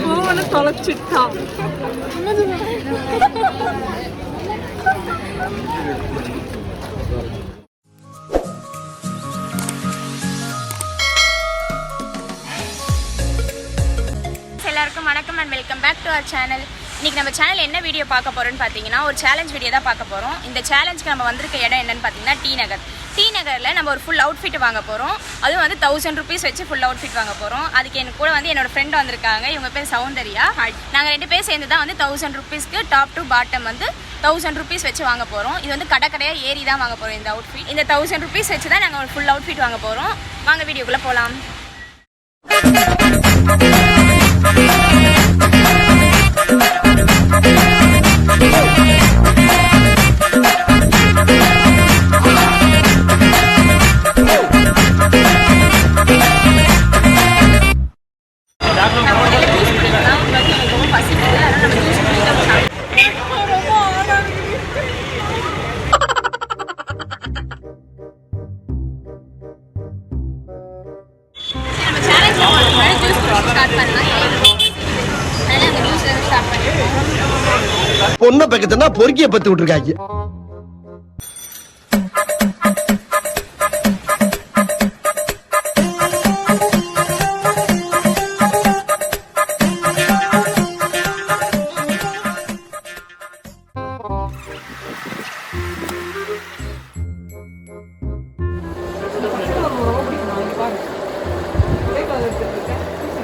பூவனை தொலைச்சிட்டான். எல்லாருக்கும் வணக்கம் and welcome back to our channel. இன்றைக்கி நம்ம சேனல் என்ன வீடியோ பார்க்க போகிறோன்னு பார்த்தீங்கன்னா ஒரு சேலஞ்ச் வீடியோ தான் பார்க்க போகிறோம். இந்த சேலஞ்சுக்கு நம்ம வந்திருக்க இடம் என்னென்னு பார்த்தீங்கன்னா டி நகரில் நம்ம ஒரு ஃபுல் அவுட்ஃபிட் வாங்க போகிறோம். அதுவும் வந்து 1000 rupees வச்சு ஃபுல் அவுட்ஃபிட் வாங்க போகிறோம். அதுக்கு எனக்கு கூட வந்து என்னோடய ஃப்ரெண்ட் வந்திருக்காங்க. இவங்க பேர் சௌந்தர்யா. நாங்கள் 2 பேர் சேர்ந்து தான் வந்து 1000 rupeesக்கு டாப் டு பாட்டம் வந்து 1000 rupees வச்சு வாங்க போகிறோம். இது வந்து கடையாக ஏறி தான் வாங்க போகிறோம். இந்த அவுட்ஃபிட் இந்த 1000 rupees வச்சு தான் நாங்கள் ஒரு ஃபுல் அவுட்ஃபிட் வாங்க போகிறோம். வாங்க வீடியோக்குள்ளே போகலாம். பொண்ணை பக்கத்துனா பொறுக்கிய பத்து விட்டுருக்காங்க.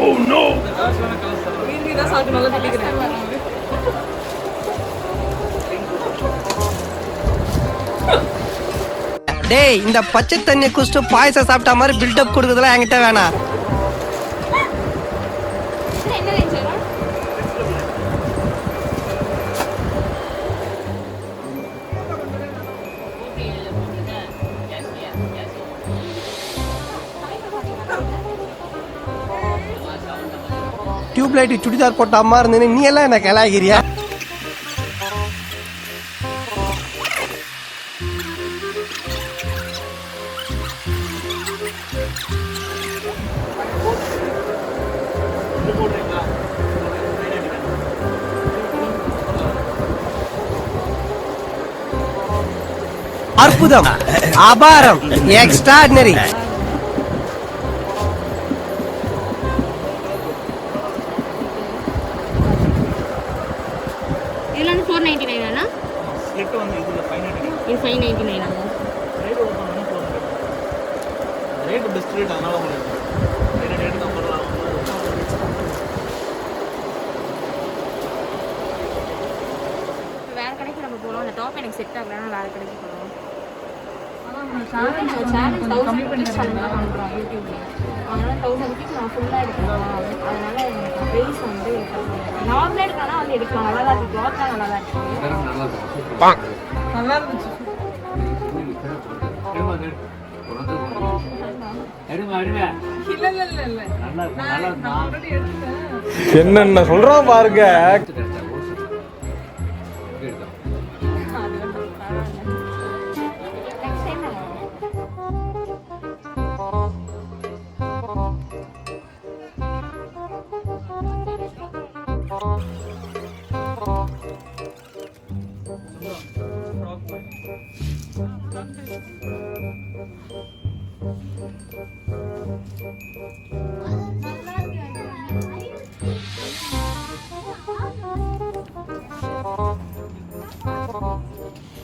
Oh no! டேய், இந்த பச்சை தண்ணி குடிச்சிட்டு பாயசம் சாப்பிட்ட மாதிரி பில்டப் கொடுக்குறதுலாம் என்கிட்ட வேணாம். டியூப் லைட் சுடிதார் போட்ட அம்மா இருந்தேன்னு நீ எல்லாம் என்ன கிளாகிறியா? அற்புதம், அபாரம், எக்ஸ்ட்ராடினரி. இதுல வந்து 499 ஆனா ஸ்லிட் வந்து இதுல 599. இது 599 ஆனா ரேட் ஓபன் பண்ணா 400. ரேட் பெஸ்ட் ரேட் அதனால உங்களுக்கு ரேட் தான் போறலாம். வேற கடைக்கு நம்ம போறோம். அந்த டாப் எனக்கு செட் ஆகலனா வேற கடைக்கு போறோம். சேலஞ்ச் 1000 rupees பண்றோம் யூடியூப்ல. அதனால 1000 rupees நான் ஃபுல்லா எடுக்கலாம். அதனால எனக்கு பிரைஸ் வந்து நார்மலா எடுக்கறனா வந்து எடுக்கலாம். நல்லா தான் இருக்கு. க்ளாத் நல்லா தான் இருக்கு. நல்லா இருந்துச்சு. என்னென்ன சொல்றான் பாருங்க.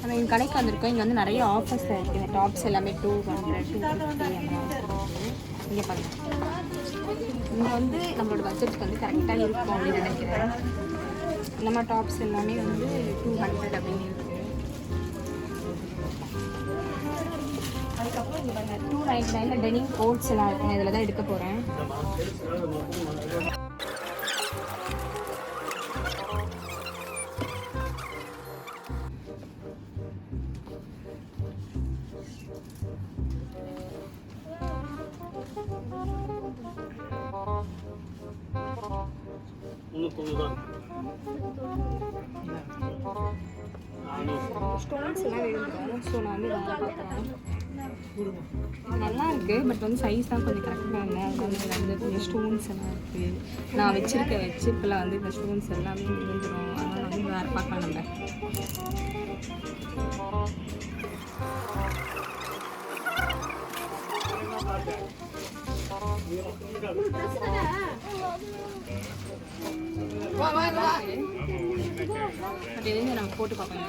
நம்ம எங்கள் கடைக்கு வந்திருக்கோம். இங்கே வந்து நிறைய ஆஃபர்ஸ் இருக்குது. இந்த டாப்ஸ் எல்லாமே 200, 250 இங்கே பாருங்கள். இங்கே வந்து நம்மளோட பட்ஜெட்டுக்கு வந்து கரெக்டாக இருக்கும் அப்படின்னு நினைக்கிறேன். இந்த மாதிரி டாப்ஸ் எல்லாமே வந்து 200 அப்படின்னு இருக்குது. அதுக்கப்புறம் இங்கே பாருங்கள் 299 டெனிம் கோட்ஸ் எல்லாம் இருக்கும். இதில் தான் எடுக்க போகிறேன். ஸ்டோன்ஸ் எல்லாம் விழுந்துடும். ஸோ நான் வந்து வேலை பார்க்குறேன். நல்லா இருக்கு, பட் வந்து சைஸ் தான் கொஞ்சம் கரெக்டாக இல்லை. அதில் வந்து கொஞ்சம் ஸ்டோன்ஸ் எல்லாம் இருக்குது. நான் வச்சிருக்க வச்சிருப்பில் வந்து இந்த ஸ்டோன்ஸ் எல்லாமே விழுந்துடும். அதனால் வந்து வேறு பார்க்கலாம் நம்ம. பட் எதுவுமே நம்ம போட்டு பார்ப்போம்.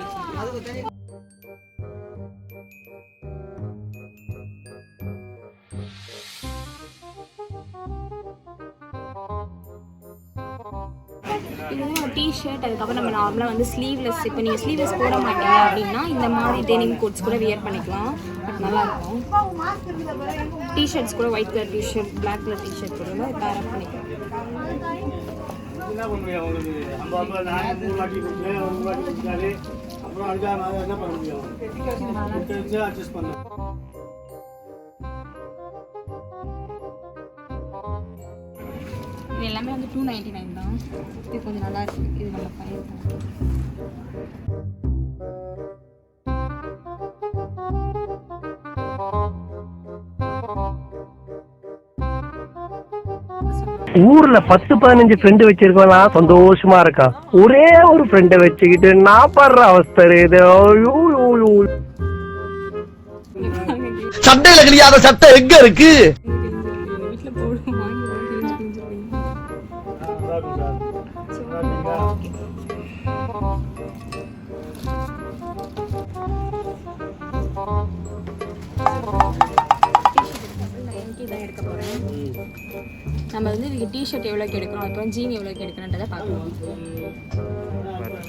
இது வந்து ஒரு டிஷர்ட். அதுக்கப்புறம் நம்ம நார்மலாக வந்து ஸ்லீவ்லெஸ், இப்போ நீங்கள் ஸ்லீவ்லெஸ் போட மாட்டீங்க அப்படின்னா இந்த மாதிரி டெனிம் கோட்ஸ் கூட வியர் பண்ணிக்கலாம். பட் நல்லாயிருக்கும். டிஷர்ட்ஸ் கூட white colour t-shirt, black colour t-shirt கூட பேர் அப் பண்ணிக்கலாம். இது எல்லாமே வந்து 299 தான். இது கொஞ்சம் நல்லா இருக்கு. இது நம்ம பண்ணியிருக்கோம். ஊர்ல 10-15 ஃப்ரெண்டு வச்சிருக்கோம், சந்தோஷமா இருக்கான். ஒரே ஒரு ஃப்ரெண்டை வச்சுக்கிட்டு நான் படுற அவஸ்தை இது. சட்டையில கிழியாத சட்டை எங்க இருக்கு? வீட்டுல போடுவோம், எடுக்க போறேன். நம்ம வந்து இதுக்கு டிஷர்ட் எவ்வளோக்கு எடுக்கிறோம், அப்புறம் ஜீன் எவ்வளோக்கு எடுக்கணுன்றதை பார்க்கலாம்.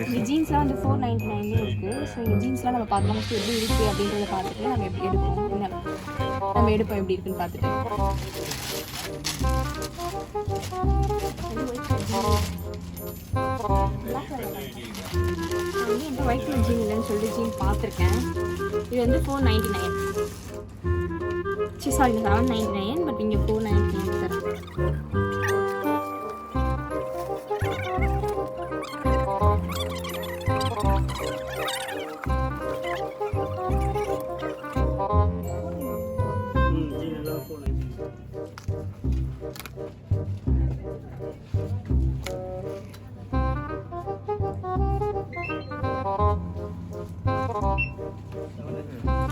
இந்த ஜீன்ஸ்லாம் வந்து 499 இருக்குது. ஸோ இந்த ஜீன்ஸ்லாம் நம்ம பார்க்கலாம் எப்படி இருக்குது அப்படின்றத பார்த்துட்டு நம்ம எப்படி எடுப்போம், என்ன நம்ம எடுப்போம் எப்படி இருக்குன்னு பார்த்துட்டு. வந்து என்கிட்ட ஒயிட் கலர் ஜீன் இல்லைன்னு சொல்லிட்டு ஜீன் பார்த்துருக்கேன். இது வந்து 499. சாரி 799, பட் இங்கே 499 தரேன்.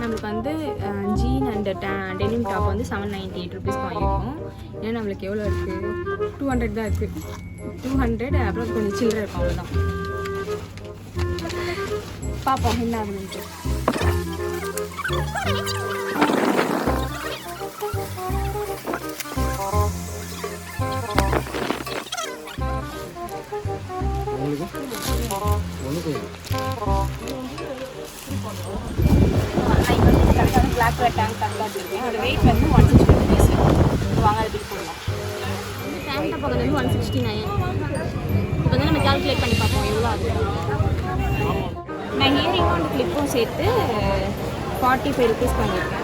நம்மளுக்கு வந்து ஜீன் அண்ட் டெனிம் டாப் வந்து 798 ருபீஸ்க்கு வாங்கியிருக்கோம். ஏன்னா நம்மளுக்கு எவ்வளோ இருக்குது, 200 தான் இருக்குது. 200 அப்புறம் கொஞ்சம் சில்லறை இருக்கும், அவ்வளோதான். பார்ப்போம் என்ன ஆகுதுன்ட்டு. பிளாக் கலர் டேங்க் டாப் தான் வச்சுருக்கேன். அதோட வெயிட் வந்து 160 ருபீஸ். வாங்க அது பில் போடலாம். இந்த டேங்க் டாப் பக்கத்தில் வந்து 169. இப்போ வந்து நம்ம கால்குலேட் பண்ணி பார்ப்போம் எவ்வளோ ஆகுது. நான் இயரிங்கும் அந்த கிளிப்பும் சேர்த்து 45 ருபீஸ் பண்ணியிருக்கேன்.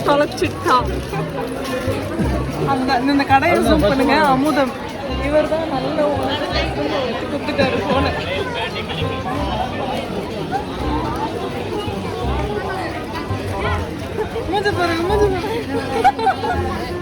தொலைச்சிட்டான். அந்த கடையை ஜூம் பண்ணுங்க. அமுதம் இவர் தான் நல்ல குத்துட்டாரு போன. மூஞ்ச பாருங்க, மூஞ்ச பாருங்க.